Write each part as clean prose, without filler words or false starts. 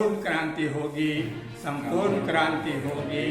संपूर्ण क्रांति होगी, संपूर्ण क्रांति होगी।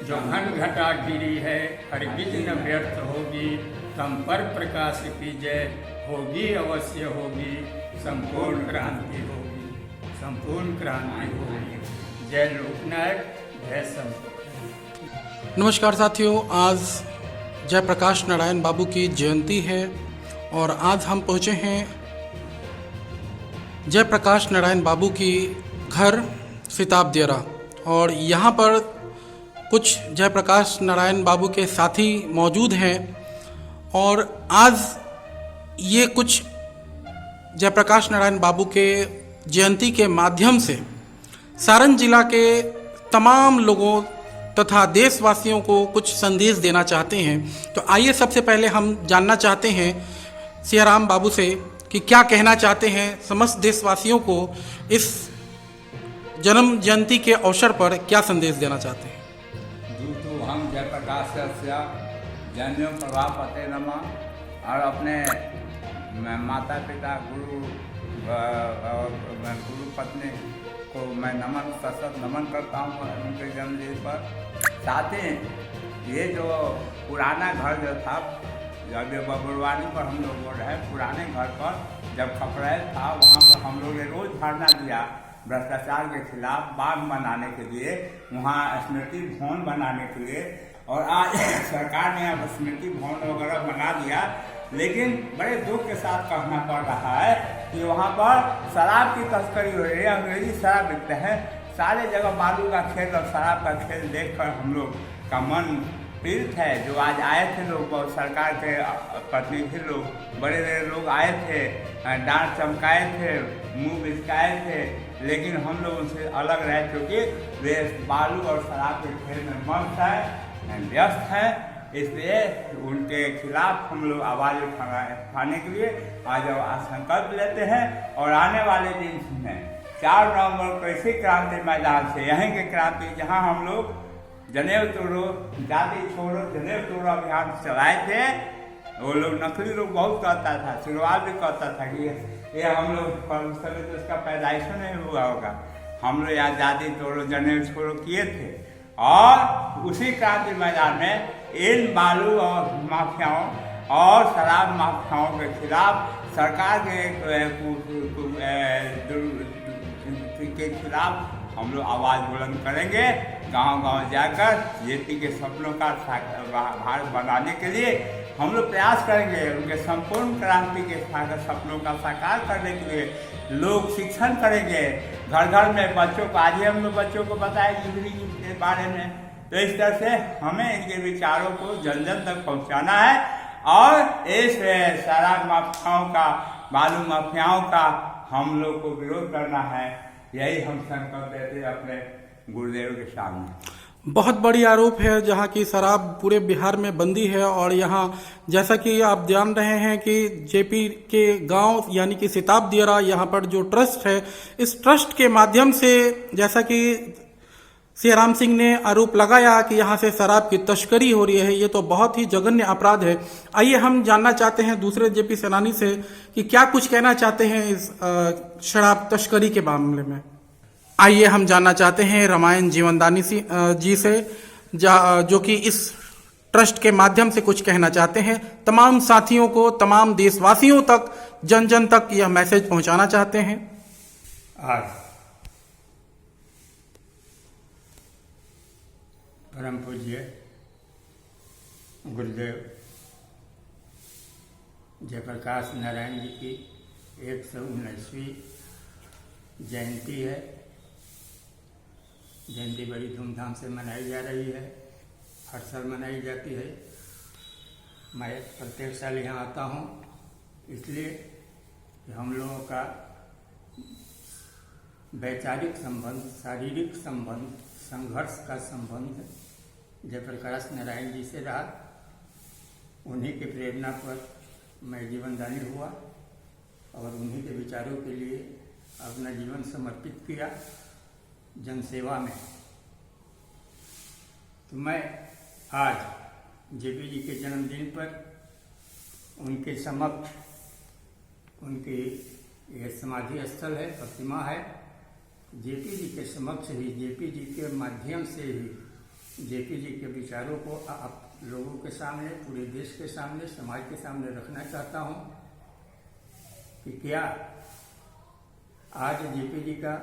जो घन घटा गिरी है हरगिज न व्यर्थ होगी। तम पर प्रकाश की जय होगी, अवश्य होगी। संपूर्ण क्रांति होगी, संपूर्ण क्रांति होगी। जय लोकनायक, जय संपूर्ण। नमस्कार साथियों, आज जयप्रकाश नारायण बाबू की जयंती है और आज हम पहुँचे हैं जयप्रकाश नारायण बाबू की घर सिताब दियरा और यहाँ पर कुछ जयप्रकाश नारायण बाबू के साथी मौजूद हैं और आज ये कुछ जयप्रकाश नारायण बाबू के जयंती के माध्यम से सारण जिला के तमाम लोगों तथा देशवासियों को कुछ संदेश देना चाहते हैं। तो आइए सबसे पहले हम जानना चाहते हैं सियाराम बाबू से कि क्या कहना चाहते हैं समस्त देशवासियों को, इस जन्म जयंती के अवसर पर क्या संदेश देना चाहते हैं। दूतो हम जयप्रकाश जन्म प्रभाव पते नमः और अपने माता पिता गुरु पत्नी को मैं नमन सशक्त नमन करता हूँ उनके जन्मदिन पर। साथ ही ये जो पुराना घर जो था, जब बबुरवानी पर हम लोग बोल रहे हैं, पुराने घर पर जब खपड़ैल था वहाँ पर हम लोग ने रोज धरना दिया भ्रष्टाचार के खिलाफ, बांध बनाने के लिए, वहाँ स्मृति भवन बनाने के लिए। और आज सरकार ने यहाँ स्मृति भवन वगैरह बना दिया, लेकिन बड़े दुख के साथ कहना पड़ रहा है कि वहाँ पर शराब की तस्करी हो रही है, अंग्रेजी शराब बिकते हैं। सारे जगह बालू का खेल और शराब का खेल देखकर हम लोग का मन पीड़ित है। जो आज आए थे लोग और सरकार के प्रतिनिधि लोग, बड़े बड़े लोग आए थे, डांट चमकाए थे, मुंह बिचकाए थे, लेकिन हम लोग उनसे अलग रह चुके। वे बालू और शराब के खेल में मस्त है, व्यस्त है। इसलिए उनके खिलाफ हम लोग आवाज़ उठाने के लिए आज संकल्प लेते हैं। और आने वाले दिन में 4 नवंबर को इसी क्रांति मैदान से, यहीं के क्रांति जहां हम लोग जनेऊ तोड़ो जाति छोड़ो जनेऊ तोड़ो अभियान चलाए थे। वो लोग नकली लोग बहुत कहता था, शुरुआत भी कहता था कि ये हम लोग उस समय तो उसका पैदाइश नहीं हुआ होगा। हम लोग यहाँ जाति तोड़ो जनेऊ छोड़ो किए थे और उसी क्रांति मैदान में इन बालू और माफियाओं और शराब माफियाओं के खिलाफ, सरकार के खिलाफ हम लोग आवाज़ बुलंद करेंगे। गांव-गांव जाकर जेपी के सपनों का भारत बनाने के लिए हम लोग प्रयास करेंगे। उनके संपूर्ण क्रांति के सपनों का साकार करने के लिए लोग शिक्षण करेंगे घर घर में बच्चों को। आज ही हम लोग बच्चों को बताएं जिंदगी के बारे में। तो इस तरह से हमें इनके विचारों को जन जन तक पहुंचाना है और इस शराब माफियाओं का, बालू माफियाओं का हम लोग को विरोध करना है। यही हम संकल्प देते हैं अपने गुरुदेव के सामने। बहुत बड़ी आरोप है जहां की शराब पूरे बिहार में बंदी है और यहां जैसा कि आप जान रहे हैं कि जेपी के गांव यानी कि सिताब दियरा, यहां पर जो ट्रस्ट है, इस ट्रस्ट के माध्यम से जैसा कि सियाराम सिंह ने आरोप लगाया कि यहां से शराब की तस्करी हो रही है, ये तो बहुत ही जघन्य अपराध है। आइए हम जानना चाहते हैं दूसरे जेपी सेनानी से कि क्या कुछ कहना चाहते हैं इस शराब तस्करी के मामले में। आइए हम जानना चाहते हैं रामायण जीवनदानी जी से, जो कि इस ट्रस्ट के माध्यम से कुछ कहना चाहते हैं, तमाम साथियों को, तमाम देशवासियों तक, जन जन तक यह मैसेज पहुंचाना चाहते हैं। परम पूज्य गुरुदेव जयप्रकाश नारायण जी की 119वीं जयंती है। जयंती बड़ी धूमधाम से मनाई जा रही है, हर साल मनाई जाती है। मैं प्रत्येक साल यहाँ आता हूँ इसलिए कि हम लोगों का वैचारिक संबंध, शारीरिक संबंध, संघर्ष का संबंध जयप्रकाश नारायण जी से रहा। उन्हीं की प्रेरणा पर मैं जीवनदानी हुआ और उन्हीं के विचारों के लिए अपना जीवन समर्पित किया जनसेवा में। तो मैं आज जेपी जी के जन्मदिन पर उनके समक्ष, उनकी यह समाधि स्थल है, प्रतिमा है, जेपी जी के समक्ष ही, जेपी जी के माध्यम से ही जेपी जी के विचारों को आप लोगों के सामने, पूरे देश के सामने, समाज के सामने रखना चाहता हूं कि क्या आज जेपी जी का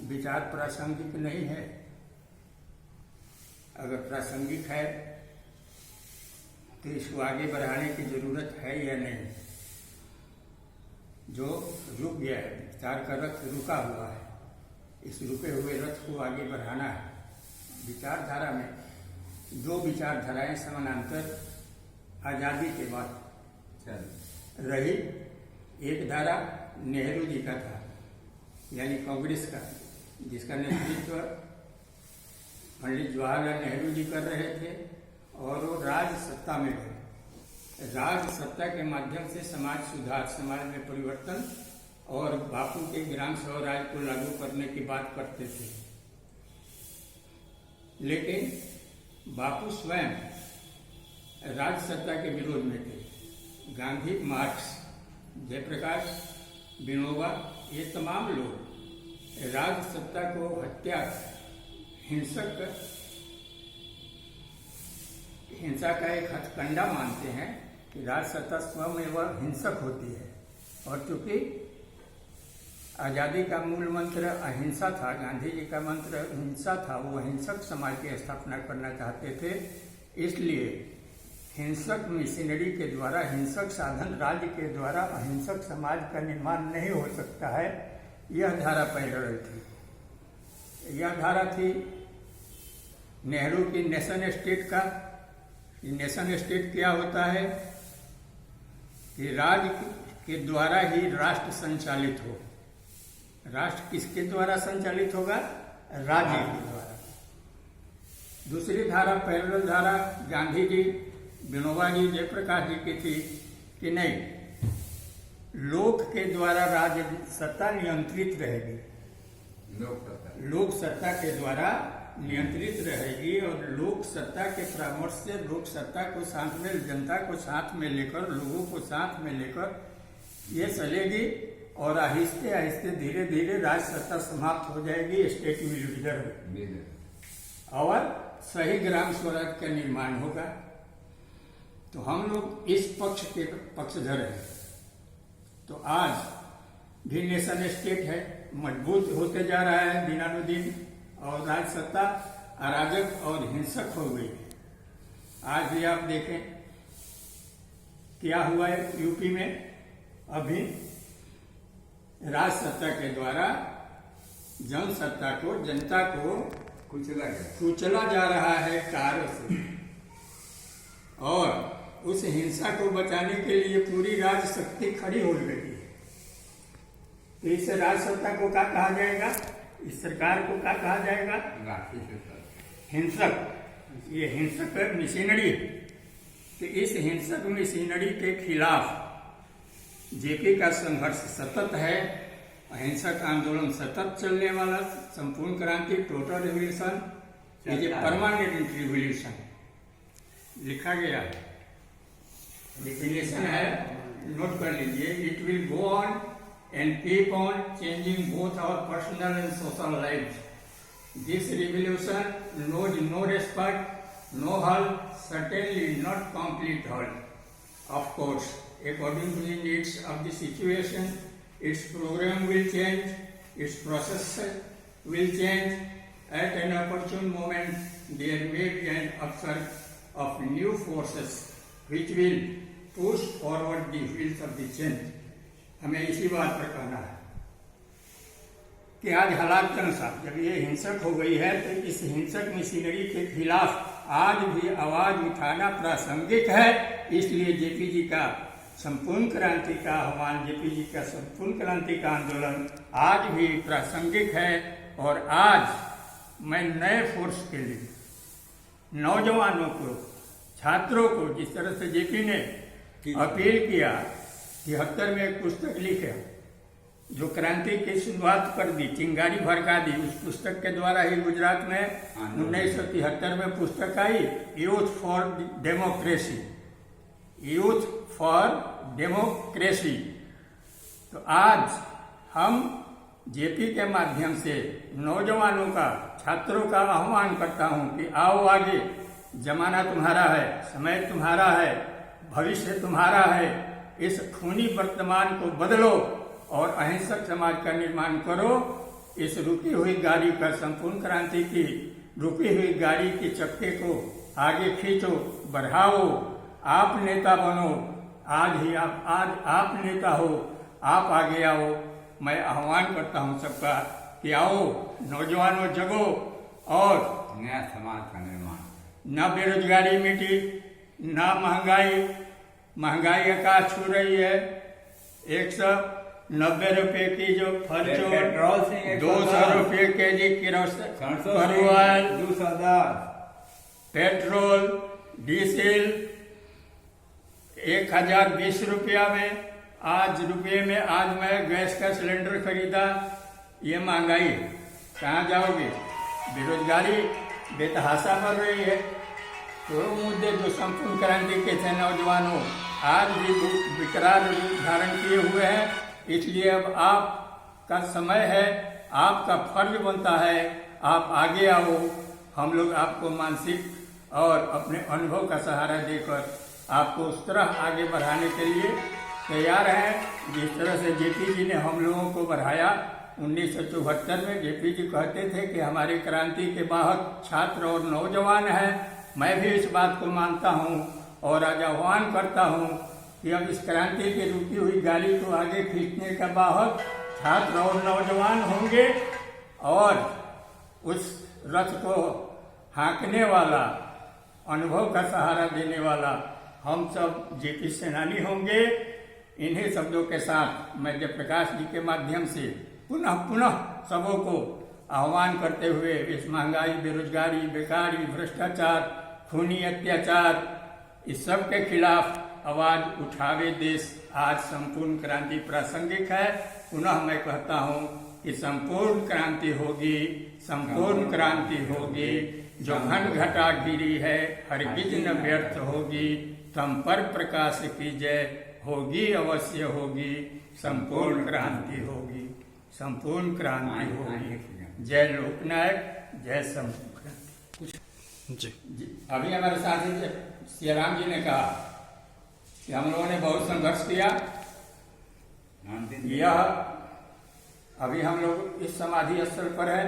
विचार प्रासंगिक नहीं है। अगर प्रासंगिक है तो इसको आगे बढ़ाने की जरूरत है या नहीं। जो रुक गया है, विचार का रथ रुका हुआ है, इस रुके हुए रथ को आगे बढ़ाना है। विचारधारा में दो विचारधाराएं समानांतर आजादी के बाद रही। एक धारा नेहरू जी का था, यानी कांग्रेस का, जिसका नेतृत्व पंडित जवाहरलाल नेहरू जी कर रहे थे, और वो राज सत्ता में गए। राज सत्ता के माध्यम से समाज सुधार, समाज में परिवर्तन और बापू के ग्राम स्वराज को लागू करने की बात करते थे। लेकिन बापू स्वयं राज सत्ता के विरोध में थे। गांधी, मार्क्स, जयप्रकाश, विनोबा, ये तमाम लोग राज सत्ता को हत्या, हिंसा का एक हथकंडा मानते हैं कि राज सत्ता स्वयं वह हिंसक होती है। और चूंकि आजादी का मूल मंत्र अहिंसा था, गांधी जी का मंत्र हिंसा था, वो अहिंसक समाज की स्थापना करना चाहते थे। इसलिए हिंसक मशीनरी के द्वारा, हिंसक साधन राज्य के द्वारा अहिंसक समाज का निर्माण नहीं हो सकता है। यह धारा पैरल थी। यह धारा थी नेहरू की नेशन स्टेट का। नेशन स्टेट क्या होता है कि राज्य के द्वारा ही राष्ट्र संचालित हो। राष्ट्र किसके द्वारा संचालित होगा? राज्य के द्वारा। दूसरी धारा, पैरेलल धारा, गांधी जी, विनोबा जी, जयप्रकाश जी की थी कि नहीं, लोक के द्वारा राज्य सत्ता नियंत्रित रहेगी, लोक सत्ता के द्वारा नियंत्रित रहेगी, और लोक सत्ता के परामर्श से लोक सत्ता को साथ में, जनता को साथ में लेकर, लोगों को साथ में लेकर ये चलेगी, और आहिस्ते आहिस्ते धीरे धीरे राज सत्ता समाप्त हो जाएगी, स्टेट विल विदर और सही ग्राम स्वराज का निर्माण होगा। तो हम लोग इस पक्ष के पक्षधर हैं। तो आज भी नेशन स्टेट है, मजबूत होते जा रहा है दिनानुदिन, और राज सत्ता अराजक और हिंसक हो गई। आज भी आप देखें क्या हुआ है यूपी में। अभी राज सत्ता के द्वारा जन सत्ता को, जनता को कुचला जा रहा है कार्य से, और उस हिंसा को बचाने के लिए पूरी राज शक्ति खड़ी हो गई है। तो इस राज सत्ता को क्या कहा जाएगा? इस सरकार को क्या कहा जाएगा? हिंसक। ये हिंसक मशीनरी है। तो इस हिंसक मशीनरी के खिलाफ जेपी का संघर्ष सतत है। अहिंसक आंदोलन सतत चलने वाला, संपूर्ण क्रांति, टोटल रिवोल्यूशन, ये परमानेंट रिवोल्यूशन लिखा गया है, डिफिनेशन है, नोट कर लीजिए। It will go on and keep on changing both our personal and social lives. This revolution knows no respite, no halt, certainly not complete halt. Of course, according to the needs of the situation, its program will change, its process will change. At an opportune moment, there may be an upsurge of new forces which will push forward the wheels of the change. हमें इसी बात पर कहना है कि आज हालात के अनुसार जब ये हिंसक हो गई है, तो इस हिंसक मशीनरी के खिलाफ आज भी आवाज उठाना प्रासंगिक है। इसलिए जेपी जी का संपूर्ण क्रांति का आह्वान, जेपी जी का संपूर्ण क्रांति का आंदोलन आज भी प्रासंगिक है। और आज मैं नए फोर्स के लिए, नौजवानों को, छात्रों को, जिस तरह से जेपी ने अपील किया, 73 में एक पुस्तक लिखे जो क्रांति की शुरुआत कर दी, चिंगारी भड़का दी। उस पुस्तक के द्वारा ही गुजरात में 1973 में पुस्तक आई, youth for democracy, youth for democracy. तो आज हम जेपी के माध्यम से नौजवानों का, छात्रों का आह्वान करता हूं कि आओ आगे, जमाना तुम्हारा है, समय तुम्हारा है, भविष्य तुम्हारा है। इस खूनी वर्तमान को बदलो और अहिंसक समाज का निर्माण करो। इस रुकी हुई गाड़ी का, संपूर्ण क्रांति की रुकी हुई गाड़ी के चक्के को आगे खींचो, बढ़ाओ। आप नेता बनो, आज आप नेता हो, आप आगे आओ। मैं आह्वान करता हूं सबका कि आओ नौजवानों, जगो और नया समाज का निर्माण। न बेरोजगारी मिटी, न महंगाई आकाश छू रही है। 190 रुपए की जो फर्चो, पेट्रोल से 200 रुपये केजी किरोसिन, 210 पेट्रोल, डीजल 1020 रुपया में, आज मैं गैस का सिलेंडर खरीदा। ये महंगाई, कहाँ जाओगे? बेरोजगारी बेतहाशा बढ़ रही है। तो मुद्दे जो संपूर्ण क्रांति के थे नौजवानों, आज भी विकराल रूप धारण किए हुए हैं। इसलिए अब आपका समय है, आपका फर्ज बनता है, आप आगे आओ। हम लोग आपको मानसिक और अपने अनुभव का सहारा देकर आपको उस तरह आगे बढ़ाने के लिए तैयार हैं जिस तरह से जेपी जी ने हम लोगों को बढ़ाया। 1974 में जेपी जी कहते थे कि हमारी क्रांति के वाहक छात्र और नौजवान हैं। मैं भी इस बात को मानता हूं और आज आह्वान करता हूं कि अब इस क्रांति की रुकी हुई गाड़ी को आगे खींचने का वाहक छात्र और नौजवान होंगे और उस रथ को हाँकने वाला, अनुभव का सहारा देने वाला हम सब जेपी सेनानी होंगे। इन्हीं शब्दों के साथ मैं जयप्रकाश जी के माध्यम से पुनः सबों को आह्वान करते हुए इस महंगाई, बेरोजगारी, बेकारी, भ्रष्टाचार, खूनी अत्याचार, इस सब के खिलाफ आवाज उठावे देश। आज संपूर्ण क्रांति प्रासंगिक है। पुनः मैं कहता हूँ कि संपूर्ण क्रांति होगी, संपूर्ण क्रांति होगी। जो घन घटा गिरी है हरगिज न व्यर्थ होगी, तम पर प्रकाश की जय होगी, अवश्य होगी। संपूर्ण क्रांति होगी, संपूर्ण क्रांति होगी। जय लोकनायक, जय संपूर्ण क्रांति। जी अभी हमारे साथी सियाराम जी ने कहा कि हम लोगों ने बहुत संघर्ष किया। यह अभी हम लोग इस समाधि स्थल पर है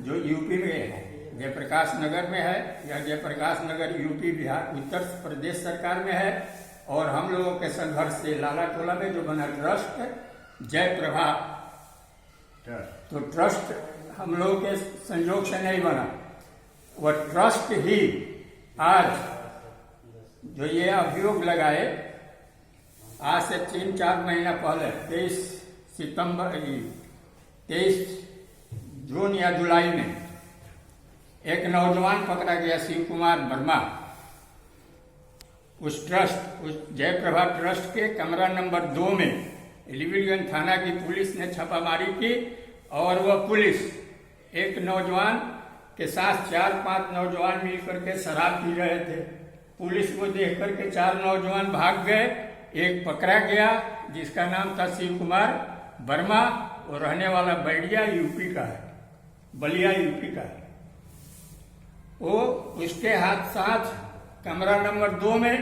जो यूपी में है, जयप्रकाश नगर में है। यह जयप्रकाश नगर यूपी, बिहार, उत्तर प्रदेश सरकार में है। और हम लोगों के संघर्ष से लाला टोला में जो बना ट्रस्ट जय प्रभा, तो ट्रस्ट हम लोगों के संयोग से नहीं बना, वह ट्रस्ट ही आज जो ये अभियोग लगाए, आज से 3-4 महीना पहले 23 जून या जुलाई में एक नौजवान पकड़ा गया, शिव कुमार वर्मा। उस जयप्रभा ट्रस्ट के कमरा नंबर 2 में एलिविलगंज थाना की पुलिस ने छापामारी की और वह पुलिस एक नौजवान के साथ 4-5 नौजवान मिलकर के शराब पी रहे थे। पुलिस को देख करके 4 नौजवान भाग गए। एक पकड़ा गया जिसका नाम था शिव कुमार वर्मा, वो रहने वाला बैडिया यूपी का है, बलिया यूपी का है। वो उसके साथ कमरा नंबर 2 में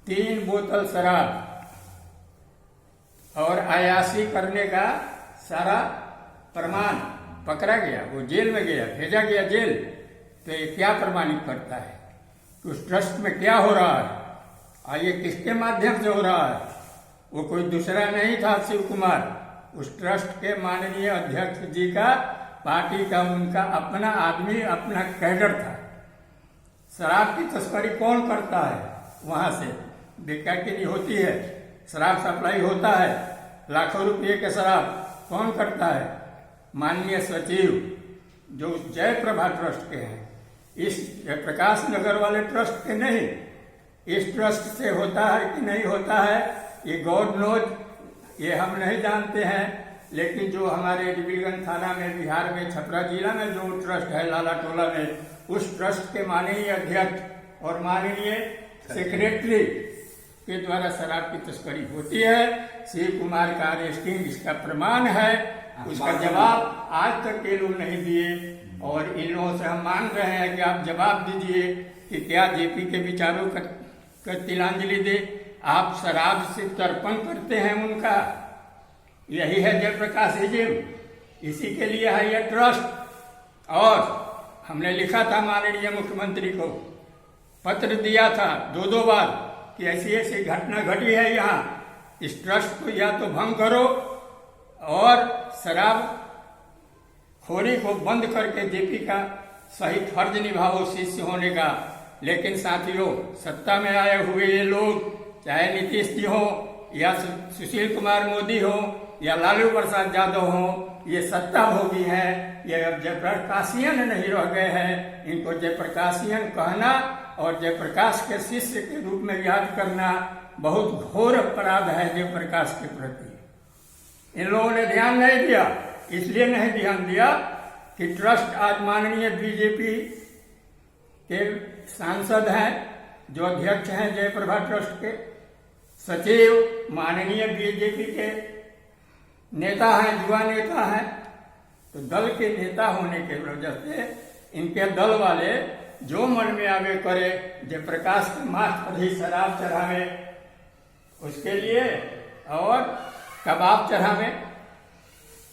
3 बोतल शराब और अयाशी करने का सारा प्रमाण पकड़ा गया। वो जेल में गया, भेजा गया जेल। तो ये क्या प्रमाणित करता है कि उस ट्रस्ट में क्या हो रहा है और ये किसके माध्यम से हो रहा है? वो कोई दूसरा नहीं था शिव कुमार, उस ट्रस्ट के माननीय अध्यक्ष जी का, पार्टी का, उनका अपना आदमी, अपना कैडर था। शराब की तस्करी कौन करता है? वहां से बेकायदगी होती है, शराब सप्लाई होता है, लाखों रुपये के शराब कौन करता है? माननीय सचिव जो जयप्रभा ट्रस्ट के हैं, इस जयप्रकाश नगर वाले ट्रस्ट के नहीं। इस ट्रस्ट से होता है कि नहीं होता है ये गॉड नोज, ये हम नहीं जानते हैं। लेकिन जो हमारे एलिविलगंज थाना में, बिहार में, छपरा जिला में जो ट्रस्ट है लाला टोला में, उस ट्रस्ट के माननीय अध्यक्ष और माननीय सेक्रेटरी के द्वारा शराब की तस्करी होती है। शिव कुमार का अरेस्टिंग इसका प्रमाण है। उसका जवाब आज तक ये लोग नहीं दिए। और इन लोगों से हम मांग रहे हैं कि आप जवाब दीजिए कि क्या जेपी के विचारों का तिलांजलि दे। आप शराब से तर्पण करते हैं उनका, यही है जयप्रकाशिज्म, इसी के लिए है यह ट्रस्ट। और हमने लिखा था माननीय मुख्यमंत्री को, पत्र दिया था 2 बार कि ऐसी ऐसी घटना घटी है यहाँ, इस ट्रस्ट को या तो भंग करो और शराब खोरी को बंद करके जेपी का सही फर्ज निभाओ शिष्य होने का। लेकिन साथियों, सत्ता में आए हुए ये लोग, चाहे नीतीश जी हो या सुशील कुमार मोदी हो या लालू प्रसाद यादव हो, ये सत्ता भोगी हैं। ये अब जयप्रकाशियन नहीं रह गए हैं। इनको जयप्रकाशियन कहना और जयप्रकाश के शिष्य के रूप में याद करना बहुत घोर अपराध है जयप्रकाश के प्रति। इन लोगों ने ध्यान नहीं दिया, इसलिए नहीं ध्यान दिया कि ट्रस्ट आज माननीय बीजेपी के सांसद हैं, जो अध्यक्ष हैं जयप्रभा ट्रस्ट के, सचिव माननीय बीजेपी के नेता हैं, युवा नेता हैं। तो दल के नेता होने के वजह से इनके दल वाले जो मन में आवे करे, जयप्रकाश के माथ पर ही शराब चढ़ावे उसके लिए, और कबाब चढ़ावे,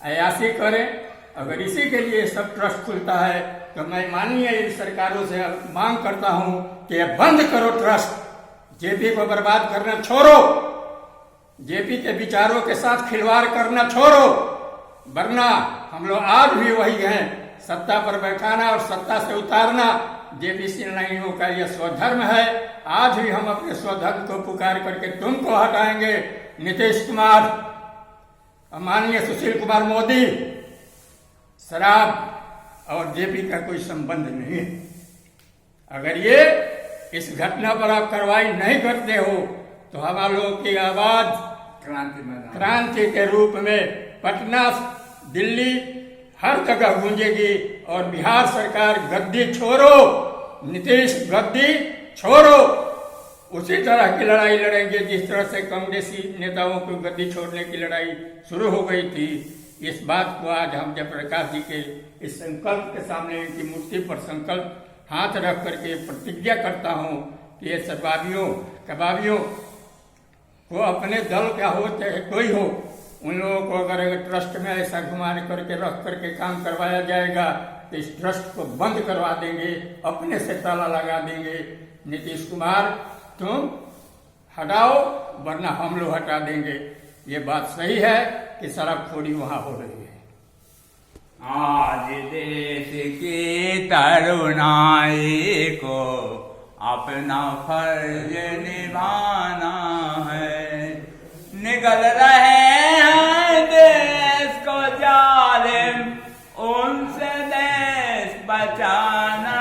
अयासी करें। अगर इसी के लिए सब ट्रस्ट खुलता है तो मैं माननीय इन सरकारों से मांग करता हूं कि बंद करो ट्रस्ट। जेपी को बर्बाद करना छोड़ो, जेपी के विचारों के साथ खिलवाड़ करना छोड़ो, वरना हम लोग आज भी वही हैं, सत्ता पर बैठाना और सत्ता से उतारना जेपी सेनानियों का यह स्वधर्म है। आज भी हम अपने स्वधर्म को पुकार करके तुमको हटाएंगे नीतीश कुमार, माननीय सुशील कुमार मोदी। शराब और जेपी का कोई संबंध नहीं है। अगर ये इस घटना पर आप कार्रवाई नहीं करते हो तो हम लोगों की आवाज क्रांति के रूप में पटना, दिल्ली, हर जगह गूंजेगी। और बिहार सरकार गद्दी छोड़ो, नीतीश गद्दी छोड़ो, उसी तरह की लड़ाई लड़ेंगे जिस तरह से कांग्रेसी नेताओं को गद्दी छोड़ने की लड़ाई शुरू हो गई थी। इस बात को आज हम जयप्रकाश जी के इस संकल्प के सामने, इनकी मूर्ति पर संकल्प हाथ रख करके प्रतिज्ञा करता हूं कि ये कबाबियों को अपने दल का हो चाहे कोई हो, उन लोगों को अगर ट्रस्ट में ऐसा घुमाने करके रख करके काम करवाया जाएगा तो इस ट्रस्ट को बंद करवा देंगे, अपने से ताला लगा देंगे। नीतीश कुमार तुम हटाओ वरना हम लोग हटा देंगे। ये बात सही है कि शराबखोरी वहां हो रही है। आज देश की तरुणाई को अपना फर्ज निभाना है। निकल रहे हैं देश को जालिम, उनसे देश बचाना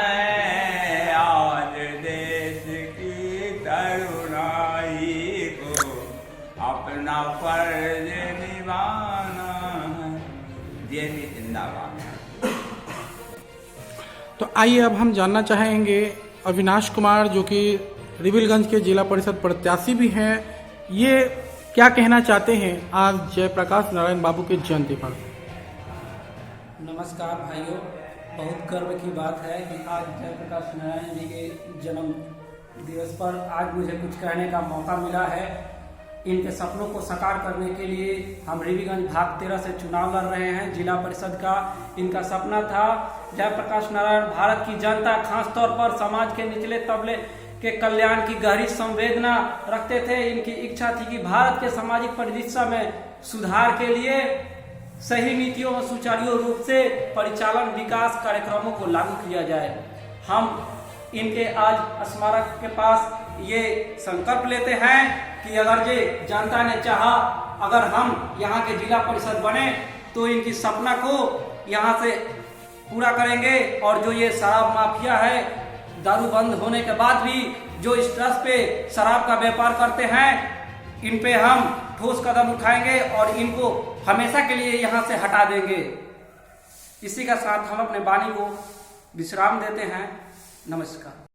है। आज देश की तरुणाई को अपना फर्ज निभाना है। जेपी जिंदाबाद। तो आइए अब हम जानना चाहेंगे अविनाश कुमार, जो कि रिविलगंज के जिला परिषद प्रत्याशी भी हैं, ये क्या कहना चाहते हैं आज जयप्रकाश नारायण बाबू के जयंती पर। नमस्कार भाइयों, बहुत गर्व की बात है कि आज जयप्रकाश नारायण जी के जन्म दिवस पर आज मुझे कुछ कहने का मौका मिला है। इनके सपनों को साकार करने के लिए हम रिविलगंज भाग 13 से चुनाव लड़ रहे हैं जिला परिषद का। इनका सपना था जयप्रकाश नारायण भारत की जनता, खासतौर पर समाज के निचले तबले के कल्याण की गहरी संवेदना रखते थे। इनकी इच्छा थी कि भारत के सामाजिक परिदृश्य में सुधार के लिए सही नीतियों और सुचारू रूप से परिचालन विकास कार्यक्रमों को लागू किया जाए। हम इनके आज स्मारक के पास ये संकल्प लेते हैं कि अगर ये जनता ने चाहा, अगर हम यहाँ के जिला परिषद बने तो इनकी सपना को यहाँ से पूरा करेंगे। और जो ये शराब माफिया है, दारू बंद होने के बाद भी जो इस ट्रस्ट पे शराब का व्यापार करते हैं, इन पे हम ठोस कदम उठाएंगे और इनको हमेशा के लिए यहाँ से हटा देंगे। इसी के साथ हम अपने वाणी को विश्राम देते हैं। नमस्कार।